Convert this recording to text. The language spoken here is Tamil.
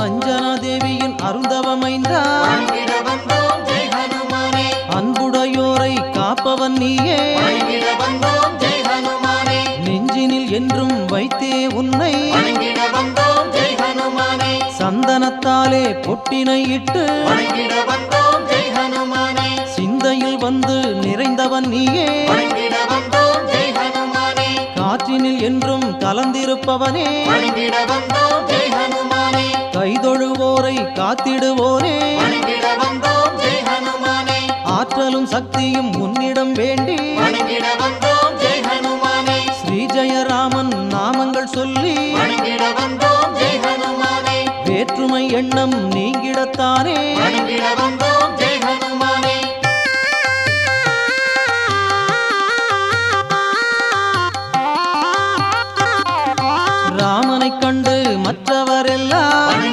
அஞ்சனா தேவியின் அருந்தவமைந்தா வணங்கிட வந்தோம் ஜெய் ஹனுமானே அன்புடையோரை காப்பவன் நீயே வணங்கிட வந்தோம் ஜெய் ஹனுமானே நெஞ்சினில் என்றும் வைத்தே உன்னை வணங்கிட வந்தோம் ஜெய் ஹனுமானே சந்தனத்தாலே பொட்டினை இட்டு வணங்கிட வந்தோம் ஜெய் ஹனுமானே சிந்தையில் வந்து நிறைந்தவன் நீயே வணங்கிட வந்தோம் ஜெய் ஹனுமானே காற்றினில் என்றும் கலந்திருப்பவனே வணங்கிட வந்தோம் ஜெய் ஹனுமானே கைதொழுவோரை காத்திடுவோனே வணங்கிட வந்தோம் ஜெய் ஹனுமானே ஆற்றலும் சக்தியும் உன்னிடம் வேண்டி வணங்கிட வந்தோம் ஜெய் ஹனுமானே ஸ்ரீஜெயராமன் நாமங்கள் சொல்லி வணங்கிட வந்தோம் ஜெய் ஹனுமானே வேற்றுமை எண்ணம் நீங்கிடத்தானே வணங்கிட வந்தோம் ஜெய் ஹனுமானே ராமனைக் கண்டு மற்றவரெல்லாம்